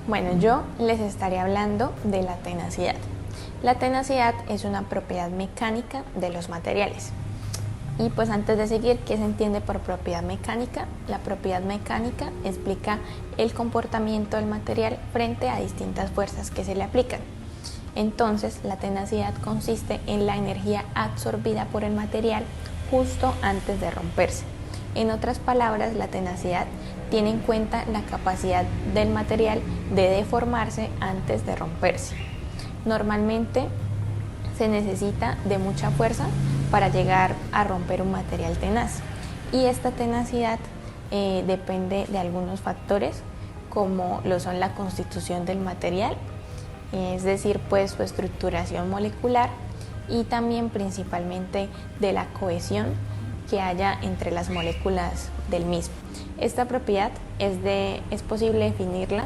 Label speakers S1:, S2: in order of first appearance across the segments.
S1: Bueno, yo les estaré hablando de la tenacidad. La tenacidad es una propiedad mecánica de los materiales. Y pues antes de seguir, ¿qué se entiende por propiedad mecánica? La propiedad mecánica explica el comportamiento del material frente a distintas fuerzas que se le aplican. Entonces, la tenacidad consiste en la energía absorbida por el material justo antes de romperse. En otras palabras, la tenacidad tiene en cuenta la capacidad del material de deformarse antes de romperse. Normalmente se necesita de mucha fuerza para llegar a romper un material tenaz, y esta tenacidad depende de algunos factores como lo son la constitución del material, es decir, pues su estructuración molecular, y también principalmente de la cohesión que haya entre las moléculas del mismo. Esta propiedad es posible definirla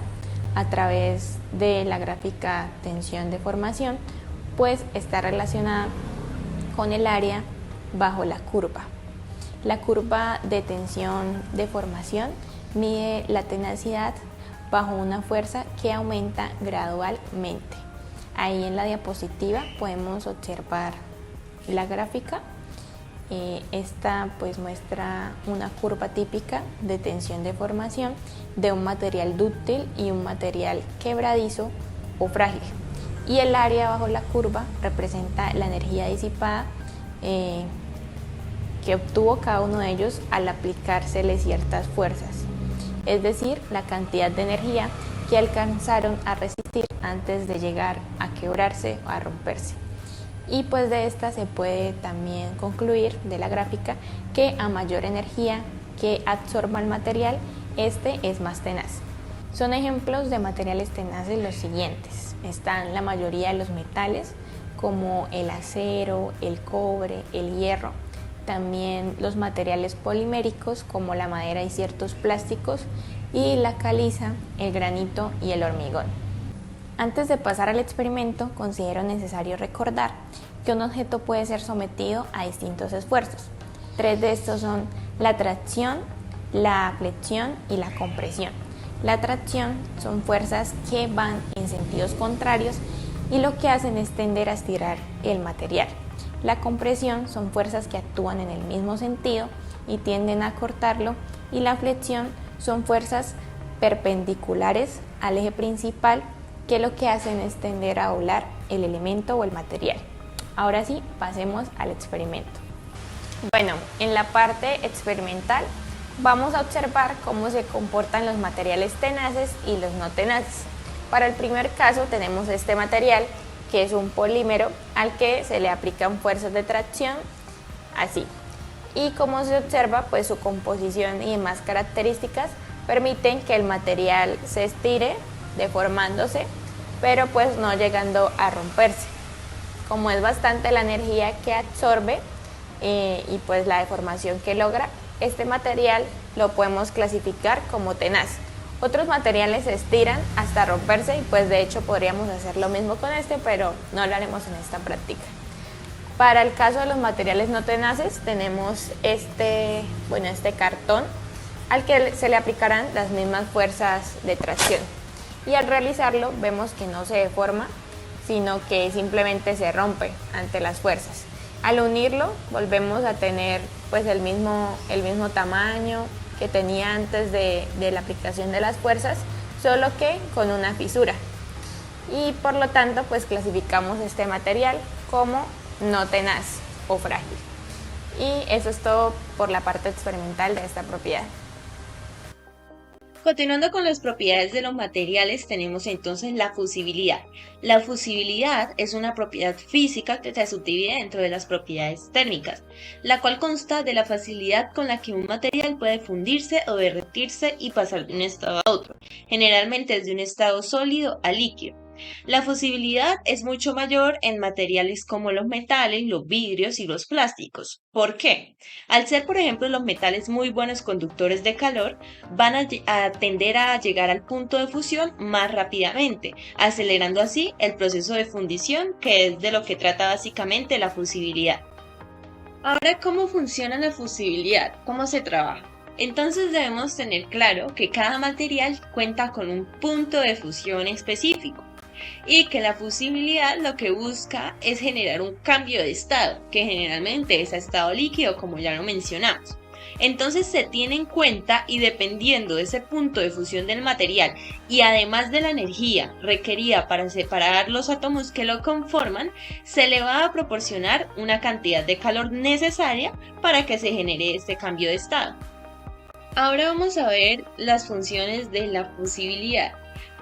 S1: a través de la gráfica tensión-deformación, pues está relacionada con el área bajo la curva. La curva de tensión-deformación mide la tenacidad bajo una fuerza que aumenta gradualmente. Ahí en la diapositiva podemos observar la gráfica. Esta pues muestra una curva típica de tensión-deformación de un material dúctil y un material quebradizo o frágil. Y el área bajo la curva representa la energía disipada que obtuvo cada uno de ellos al aplicársele ciertas fuerzas, es decir, la cantidad de energía que alcanzaron a resistir antes de llegar a quebrarse o a romperse. Y pues de esta se puede también concluir de la gráfica que a mayor energía que absorba el material, este es más tenaz. Son ejemplos de materiales tenaces los siguientes. Están la mayoría de los metales como el acero, el cobre, el hierro. También los materiales poliméricos como la madera y ciertos plásticos, y la caliza, el granito y el hormigón. Antes de pasar al experimento, considero necesario recordar que un objeto puede ser sometido a distintos esfuerzos. 3 de estos son la tracción, la flexión y la compresión. La tracción son fuerzas que van en sentidos contrarios y lo que hacen es tender a estirar el material. La compresión son fuerzas que actúan en el mismo sentido y tienden a cortarlo, y la flexión son fuerzas perpendiculares al eje principal que lo que hacen es tender a doblar el elemento o el material. Ahora sí, pasemos al experimento. Bueno, en la parte experimental vamos a observar cómo se comportan los materiales tenaces y los no tenaces. Para el primer caso tenemos este material, que es un polímero al que se le aplican fuerzas de tracción, así. Y como se observa, pues su composición y demás características permiten que el material se estire deformándose, pero pues no llegando a romperse. Como es bastante la energía que absorbe y pues la deformación que logra, este material lo podemos clasificar como tenaz. Otros materiales se estiran hasta romperse y pues de hecho podríamos hacer lo mismo con este, pero no lo haremos en esta práctica. Para el caso de los materiales no tenaces tenemos este cartón al que se le aplicarán las mismas fuerzas de tracción, y al realizarlo vemos que no se deforma, sino que simplemente se rompe ante las fuerzas. Al unirlo volvemos a tener pues el mismo tamaño que tenía antes de la aplicación de las fuerzas, solo que con una fisura, y por lo tanto pues clasificamos este material como no tenaz o frágil. Y eso es todo por la parte experimental de esta propiedad.
S2: Continuando con las propiedades de los materiales, tenemos entonces la fusibilidad. La fusibilidad es una propiedad física que se subdivide dentro de las propiedades térmicas, la cual consta de la facilidad con la que un material puede fundirse o derretirse y pasar de un estado a otro, generalmente desde un estado sólido a líquido. La fusibilidad es mucho mayor en materiales como los metales, los vidrios y los plásticos. ¿Por qué? Al ser, por ejemplo, los metales muy buenos conductores de calor, van a tender a llegar al punto de fusión más rápidamente, acelerando así el proceso de fundición, que es de lo que trata básicamente la fusibilidad. Ahora, ¿cómo funciona la fusibilidad? ¿Cómo se trabaja? Entonces debemos tener claro que cada material cuenta con un punto de fusión específico y que la fusibilidad lo que busca es generar un cambio de estado, que generalmente es a estado líquido, como ya lo mencionamos. Entonces se tiene en cuenta y dependiendo de ese punto de fusión del material y además de la energía requerida para separar los átomos que lo conforman, se le va a proporcionar una cantidad de calor necesaria para que se genere este cambio de estado. Ahora vamos a ver las funciones de la fusibilidad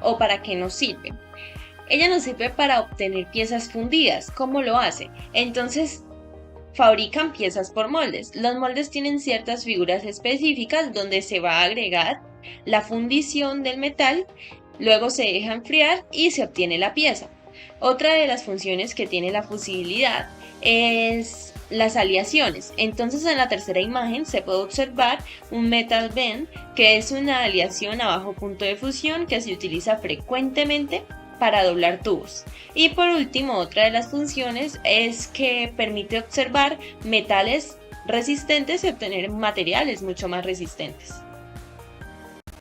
S2: o para qué nos sirve. Ella nos sirve para obtener piezas fundidas. ¿Cómo lo hace? Entonces, fabrican piezas por moldes. Los moldes tienen ciertas figuras específicas donde se va a agregar la fundición del metal, luego se deja enfriar y se obtiene la pieza. Otra de las funciones que tiene la fusibilidad es las aleaciones. Entonces en la tercera imagen se puede observar un metal bend, que es una aleación a bajo punto de fusión que se utiliza frecuentemente para doblar tubos. Y por último, otra de las funciones es que permite observar metales resistentes y obtener materiales mucho más resistentes.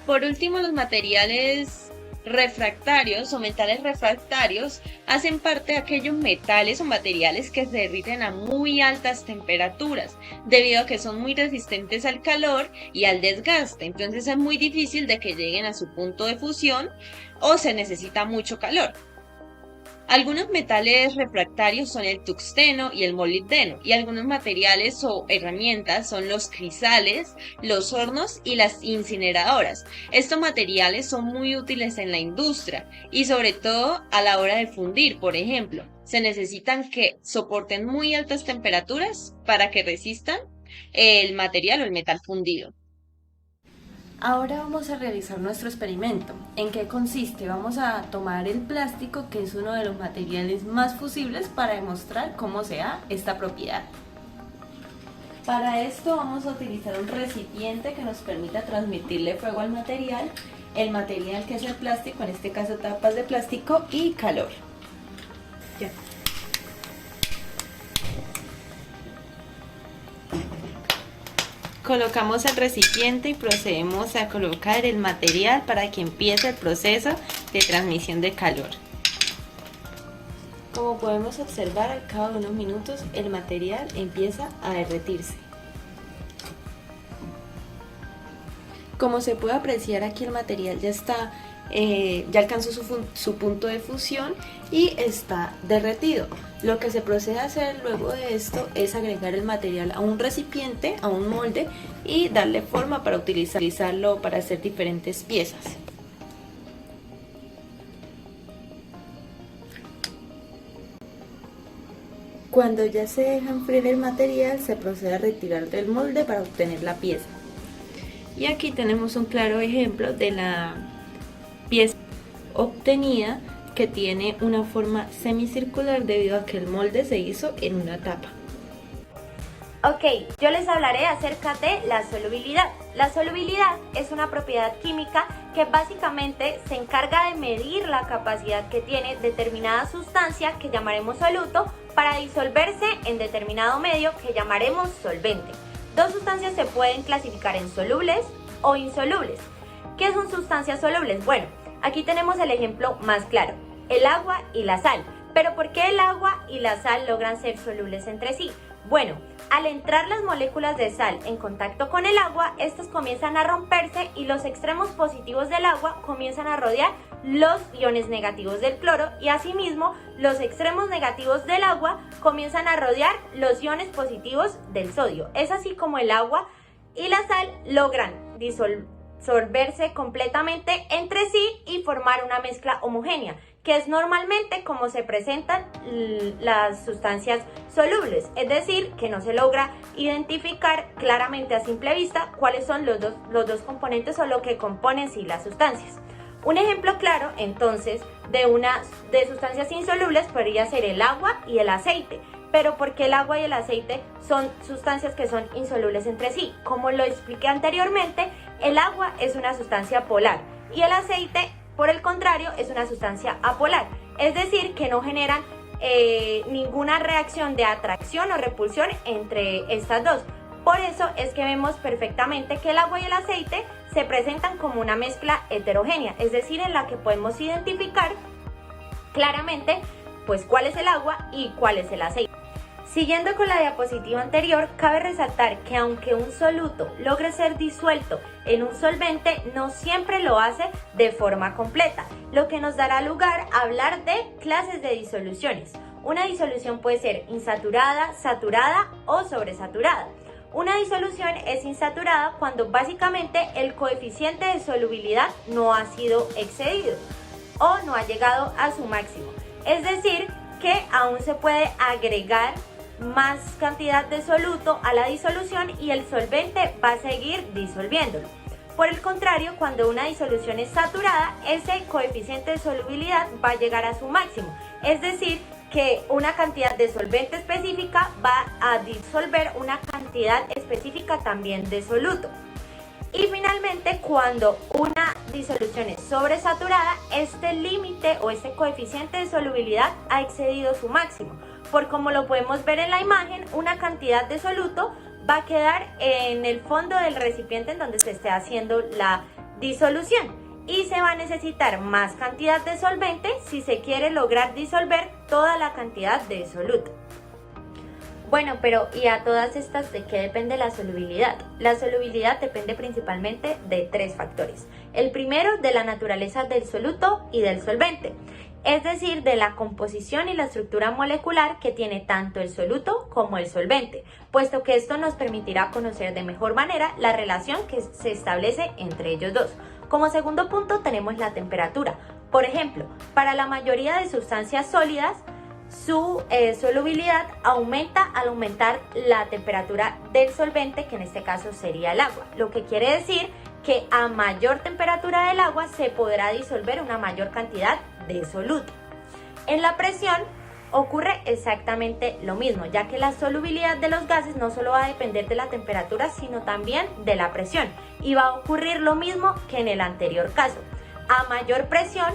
S2: Por último, los materiales refractarios o metales refractarios hacen parte de aquellos metales o materiales que se derriten a muy altas temperaturas debido a que son muy resistentes al calor y al desgaste. Entonces es muy difícil de que lleguen a su punto de fusión o se necesita mucho calor. Algunos metales refractarios son el tungsteno y el molibdeno, y algunos materiales o herramientas son los crisales, los hornos y las incineradoras. Estos materiales son muy útiles en la industria y sobre todo a la hora de fundir, por ejemplo. Se necesitan que soporten muy altas temperaturas para que resistan el material o el metal fundido.
S3: Ahora vamos a realizar nuestro experimento. ¿En qué consiste? Vamos a tomar el plástico, que es uno de los materiales más fusibles, para demostrar cómo se da esta propiedad. Para esto vamos a utilizar un recipiente que nos permita transmitirle fuego al material, el material que es el plástico, en este caso tapas de plástico, y calor. Ya. Colocamos el recipiente y procedemos a colocar el material para que empiece el proceso de transmisión de calor. Como podemos observar, al cabo de unos minutos el material empieza a derretirse. Como se puede apreciar, aquí el material ya alcanzó su punto de fusión y está derretido. Lo que se procede a hacer luego de esto es agregar el material a un recipiente, a un molde, y darle forma para utilizarlo para hacer diferentes piezas. Cuando ya se deja enfriar el material, se procede a retirar del molde para obtener la pieza. Y aquí tenemos un claro ejemplo de la pieza obtenida, que tiene una forma semicircular debido a que el molde se hizo en una tapa.
S4: Ok, yo les hablaré acerca de la solubilidad. La solubilidad es una propiedad química que básicamente se encarga de medir la capacidad que tiene determinada sustancia, que llamaremos soluto, para disolverse en determinado medio, que llamaremos solvente. Dos sustancias se pueden clasificar en solubles o insolubles. ¿Qué son sustancias solubles? Bueno, aquí tenemos el ejemplo más claro, el agua y la sal. ¿Pero por qué el agua y la sal logran ser solubles entre sí? Bueno, al entrar las moléculas de sal en contacto con el agua, estas comienzan a romperse y los extremos positivos del agua comienzan a rodear los iones negativos del cloro, y asimismo los extremos negativos del agua comienzan a rodear los iones positivos del sodio. Es así como el agua y la sal logran disolverse completamente entre sí y formar una mezcla homogénea, que es normalmente como se presentan las sustancias solubles, es decir, que no se logra identificar claramente a simple vista cuáles son los dos componentes o lo que componen sí las sustancias. Un ejemplo claro, entonces, de sustancias insolubles podría ser el agua y el aceite. Pero ¿por qué el agua y el aceite son sustancias que son insolubles entre sí? Como lo expliqué anteriormente, el agua es una sustancia polar y el aceite, por el contrario, es una sustancia apolar. Es decir, que no generan ninguna reacción de atracción o repulsión entre estas dos. Por eso es que vemos perfectamente que el agua y el aceite se presentan como una mezcla heterogénea, es decir, en la que podemos identificar claramente pues cuál es el agua y cuál es el aceite. Siguiendo con la diapositiva anterior, cabe resaltar que aunque un soluto logre ser disuelto en un solvente, no siempre lo hace de forma completa, lo que nos dará lugar a hablar de clases de disoluciones. Una disolución puede ser insaturada, saturada o sobresaturada. Una disolución es insaturada cuando básicamente el coeficiente de solubilidad no ha sido excedido o no ha llegado a su máximo. Es decir, que aún se puede agregar más cantidad de soluto a la disolución y el solvente va a seguir disolviéndolo. Por el contrario, cuando una disolución es saturada, ese coeficiente de solubilidad va a llegar a su máximo. Es decir, que una cantidad de solvente específica va a disolver una cantidad específica también de soluto. Y finalmente, cuando una disolución es sobresaturada, este límite o este coeficiente de solubilidad ha excedido su máximo. Por como lo podemos ver en la imagen, una cantidad de soluto va a quedar en el fondo del recipiente en donde se esté haciendo la disolución. Y se va a necesitar más cantidad de solvente si se quiere lograr disolver toda la cantidad de soluto. Bueno, pero ¿y a todas estas de qué depende la solubilidad? La solubilidad depende principalmente de 3 factores. El primero, de la naturaleza del soluto y del solvente, es decir, de la composición y la estructura molecular que tiene tanto el soluto como el solvente, puesto que esto nos permitirá conocer de mejor manera la relación que se establece entre ellos dos. Como segundo punto tenemos la temperatura. Por ejemplo, para la mayoría de sustancias sólidas, su solubilidad aumenta al aumentar la temperatura del solvente, que en este caso sería el agua, lo que quiere decir que a mayor temperatura del agua se podrá disolver una mayor cantidad de soluto. En la presión ocurre exactamente lo mismo, ya que la solubilidad de los gases no solo va a depender de la temperatura, sino también de la presión, y va a ocurrir lo mismo que en el anterior caso. A mayor presión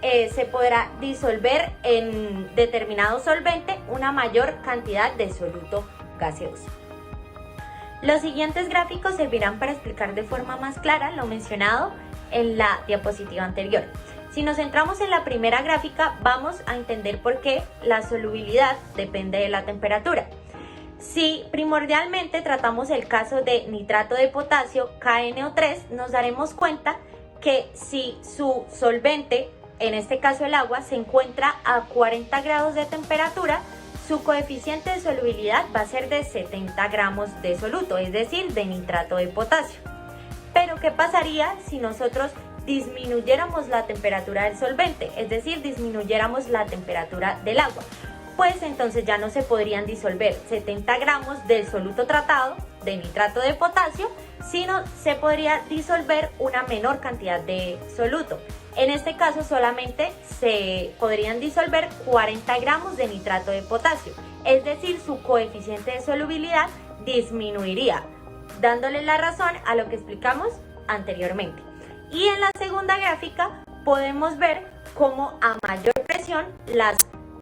S4: se podrá disolver en determinado solvente una mayor cantidad de soluto gaseoso. Los siguientes gráficos servirán para explicar de forma más clara lo mencionado en la diapositiva anterior. Si nos centramos en la primera gráfica, vamos a entender por qué la solubilidad depende de la temperatura. Si primordialmente tratamos el caso de nitrato de potasio, KNO3, nos daremos cuenta que si su solvente, en este caso el agua, se encuentra a 40 grados de temperatura, su coeficiente de solubilidad va a ser de 70 gramos de soluto, es decir, de nitrato de potasio. Pero ¿qué pasaría si nosotros disminuyéramos la temperatura del solvente, es decir, disminuyéramos la temperatura del agua? Pues entonces ya no se podrían disolver 70 gramos del soluto tratado de nitrato de potasio, sino se podría disolver una menor cantidad de soluto. En este caso solamente se podrían disolver 40 gramos de nitrato de potasio, es decir, su coeficiente de solubilidad disminuiría, dándole la razón a lo que explicamos anteriormente. Y en la segunda gráfica podemos ver cómo a mayor presión las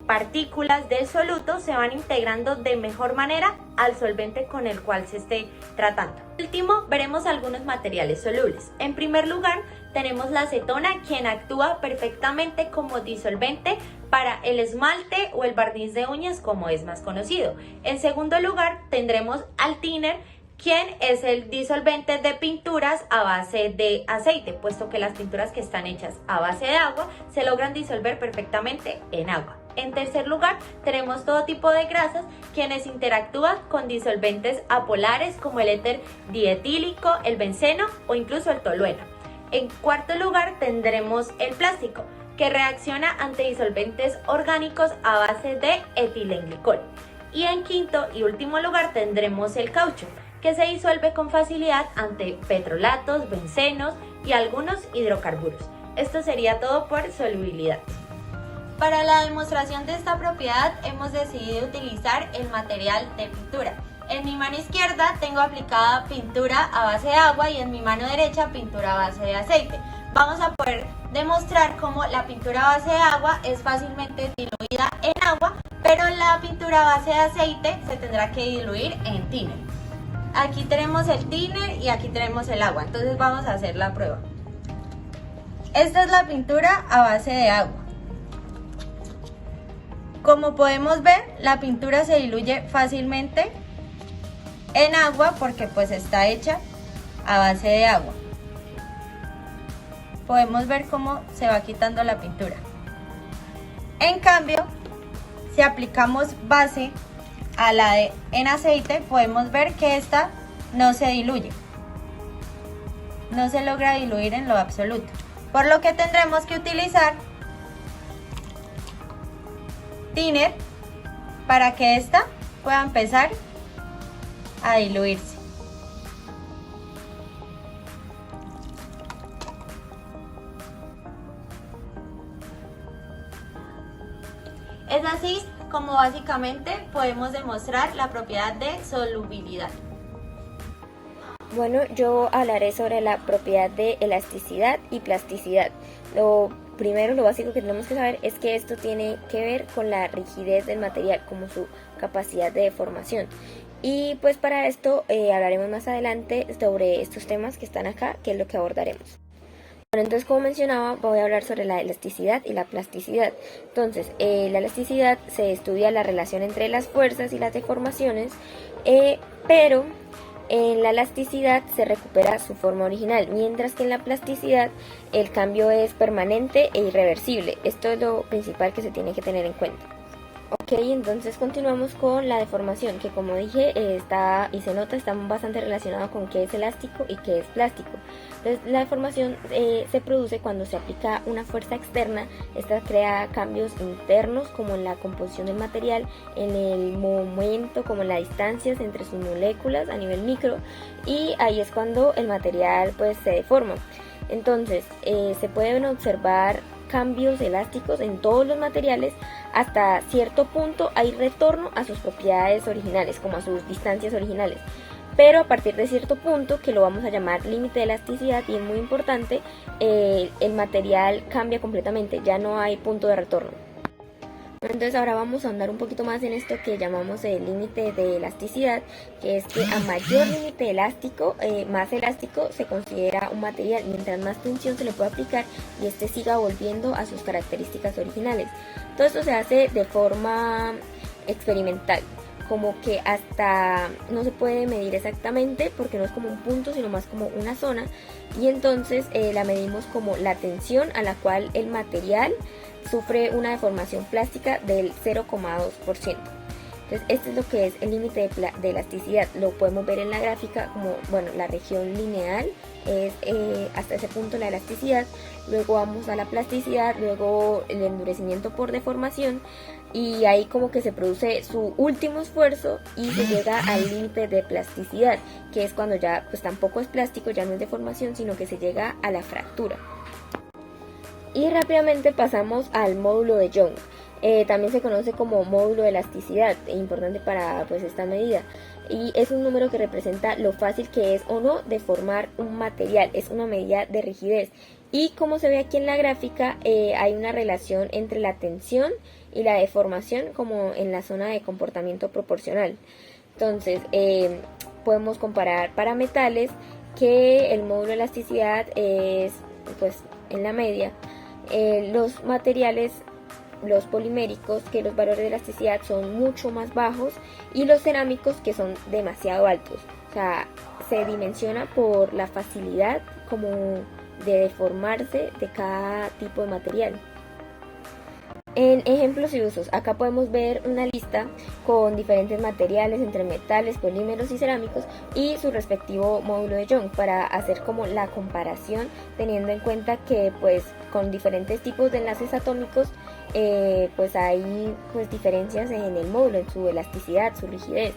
S4: partículas del soluto se van integrando de mejor manera al solvente con el cual se esté tratando. Por último, veremos algunos materiales solubles. En primer lugar, tenemos la acetona, quien actúa perfectamente como disolvente para el esmalte o el barniz de uñas, como es más conocido. En segundo lugar, tendremos al thinner, quien es el disolvente de pinturas a base de aceite, puesto que las pinturas que están hechas a base de agua se logran disolver perfectamente en agua. En tercer lugar, tenemos todo tipo de grasas quienes interactúan con disolventes apolares como el éter dietílico, el benceno o incluso el tolueno. En cuarto lugar, tendremos el plástico, que reacciona ante disolventes orgánicos a base de etilenglicol. Y en quinto y último lugar, tendremos el caucho, que se disuelve con facilidad ante petrolatos, bencenos y algunos hidrocarburos. Esto sería todo por solubilidad. Para la demostración de esta propiedad hemos decidido utilizar el material de pintura. En mi mano izquierda tengo aplicada pintura a base de agua y en mi mano derecha pintura a base de aceite. Vamos a poder demostrar cómo la pintura a base de agua es fácilmente diluida en agua, pero la pintura a base de aceite se tendrá que diluir en thinner.
S3: Aquí tenemos el thinner y aquí tenemos el agua, entonces vamos a hacer la prueba. Esta es la pintura a base de agua. Como podemos ver, la pintura se diluye fácilmente en agua porque pues está hecha a base de agua. Podemos ver cómo se va quitando la pintura. En cambio, si aplicamos base a la de en aceite, podemos ver que esta no se diluye. No se logra diluir en lo absoluto. Por lo que tendremos que utilizar thinner para que esta pueda empezar a diluirse. Es así como básicamente podemos demostrar la propiedad de solubilidad.
S5: Bueno, yo hablaré sobre la propiedad de elasticidad y plasticidad. Lo primero, lo básico que tenemos que saber es que esto tiene que ver con la rigidez del material, como su capacidad de deformación. Y pues para esto hablaremos más adelante sobre estos temas que están acá, que es lo que abordaremos. Bueno, entonces como mencionaba, voy a hablar sobre la elasticidad y la plasticidad. Entonces, la elasticidad se estudia la relación entre las fuerzas y las deformaciones, pero en la elasticidad se recupera su forma original, mientras que en la plasticidad el cambio es permanente e irreversible. Esto es lo principal que se tiene que tener en cuenta. Ok, entonces continuamos con la deformación, que como dije está y se nota está bastante relacionado con qué es elástico y qué es plástico. Entonces la deformación se produce cuando se aplica una fuerza externa. Esta crea cambios internos como en la composición del material, en el momento, como en las distancias entre sus moléculas a nivel micro, y ahí es cuando el material pues se deforma. Entonces se pueden observar cambios elásticos en todos los materiales. Hasta cierto punto hay retorno a sus propiedades originales, como a sus distancias originales, pero a partir de cierto punto, que lo vamos a llamar límite de elasticidad, y es muy importante, el material cambia completamente, ya no hay punto de retorno. Entonces ahora vamos a andar un poquito más en esto que llamamos el límite de elasticidad, que es que a mayor límite elástico, más elástico se considera un material, mientras más tensión se le puede aplicar y este siga volviendo a sus características originales. Todo esto se hace de forma experimental, como que hasta no se puede medir exactamente porque no es como un punto sino más como una zona, y entonces la medimos como la tensión a la cual el material sufre una deformación plástica del 0,2%. Entonces este es lo que es el límite de elasticidad. Lo podemos ver en la gráfica como, bueno, la región lineal es hasta ese punto la elasticidad, luego vamos a la plasticidad, luego el endurecimiento por deformación, y ahí como que se produce su último esfuerzo y se llega al límite de plasticidad, que es cuando ya pues tampoco es plástico, ya no es deformación, sino que se llega a la fractura. Y rápidamente pasamos al módulo de Young. También se conoce como módulo de elasticidad, importante para pues esta medida, y es un número que representa lo fácil que es o no deformar un material. Es una medida de rigidez, y como se ve aquí en la gráfica, hay una relación entre la tensión y la deformación como en la zona de comportamiento proporcional. Entonces podemos comparar para metales que el módulo de elasticidad es pues en la media. Los materiales, los poliméricos, que los valores de elasticidad son mucho más bajos, y los cerámicos, que son demasiado altos. O sea, se dimensiona por la facilidad como de deformarse de cada tipo de material. En ejemplos y usos, acá podemos ver una lista con diferentes materiales entre metales, polímeros y cerámicos y su respectivo módulo de Young, para hacer como la comparación, teniendo en cuenta que pues con diferentes tipos de enlaces atómicos pues hay pues diferencias en el módulo, en su elasticidad, su rigidez.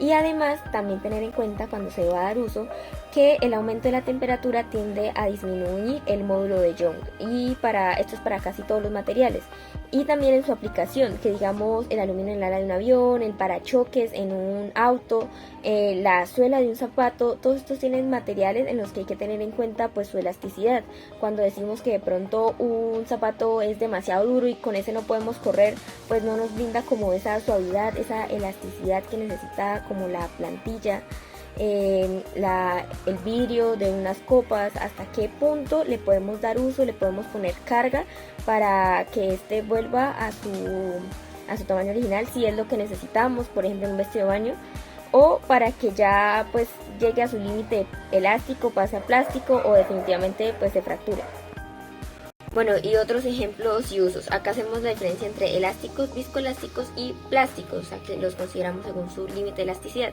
S5: Y además también tener en cuenta, cuando se va a dar uso, que el aumento de la temperatura tiende a disminuir el módulo de Young, y esto es para casi todos los materiales. Y también en su aplicación, que digamos el aluminio en el ala de un avión, el parachoques en un auto, la suela de un zapato, todos estos tienen materiales en los que hay que tener en cuenta pues su elasticidad. Cuando decimos que de pronto un zapato es demasiado duro y con ese no podemos correr, pues no nos brinda como esa suavidad, esa elasticidad que necesita como la plantilla. el vidrio de unas copas, hasta qué punto le podemos dar uso, le podemos poner carga para que este vuelva a su tamaño original, si es lo que necesitamos, por ejemplo en un vestido de baño, o para que ya pues llegue a su límite elástico, pase a plástico o definitivamente pues se fracture. Bueno, y otros ejemplos y usos. Acá hacemos la diferencia entre elásticos, viscoelásticos y plásticos, o sea que los consideramos según su límite de elasticidad.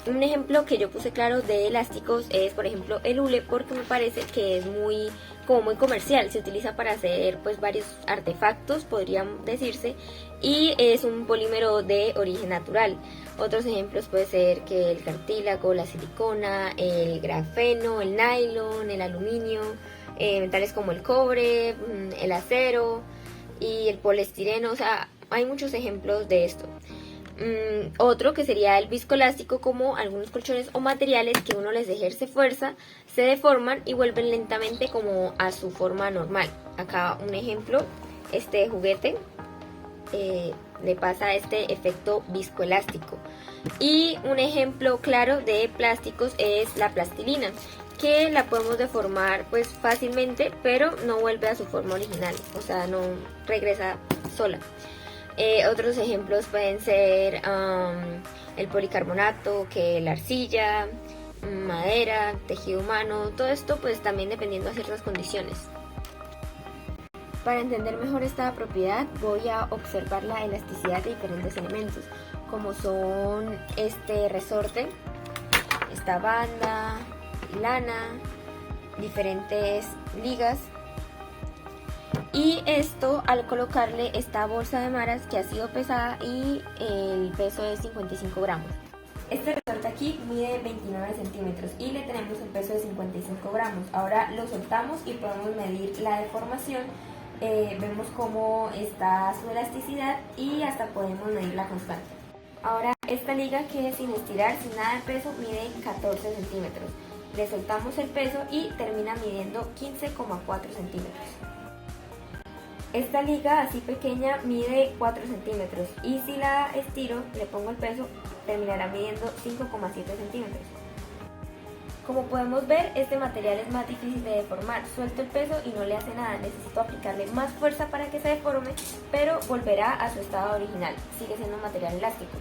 S5: Un ejemplo que yo puse claro de elásticos es, por ejemplo, el hule, porque me parece que es muy comercial. Se utiliza para hacer pues varios artefactos, podrían decirse, y es un polímero de origen natural. Otros ejemplos puede ser que el cartílago, la silicona, el grafeno, el nylon, el aluminio, metales como el cobre, el acero y el poliestireno, o sea, hay muchos ejemplos de esto. Otro que sería el viscoelástico, como algunos colchones o materiales que uno les ejerce fuerza, se deforman y vuelven lentamente como a su forma normal. Acá un ejemplo, este juguete le pasa este efecto viscoelástico. Y un ejemplo claro de plásticos es la plastilina, que la podemos deformar pues fácilmente, pero no vuelve a su forma original, o sea, no regresa sola. Otros ejemplos pueden ser el policarbonato, que la arcilla, madera, tejido humano, todo esto pues también dependiendo de ciertas condiciones. Para entender mejor esta propiedad voy a observar la elasticidad de diferentes elementos, como son este resorte, esta banda, lana, diferentes ligas, y esto al colocarle esta bolsa de maras que ha sido pesada y el peso es 55 gramos. Este resorte aquí mide 29 centímetros y le tenemos el peso de 55 gramos. Ahora lo soltamos y podemos medir la deformación. Vemos cómo está su elasticidad y hasta podemos medir la constante. Ahora esta liga, que sin estirar, sin nada de peso, mide 14 centímetros. Le soltamos el peso y termina midiendo 15,4 centímetros. Esta liga así pequeña mide 4 centímetros y si la estiro, le pongo el peso, terminará midiendo 5,7 centímetros. Como podemos ver, este material es más difícil de deformar. Suelto el peso y no le hace nada, necesito aplicarle más fuerza para que se deforme, pero volverá a su estado original, sigue siendo un material elástico.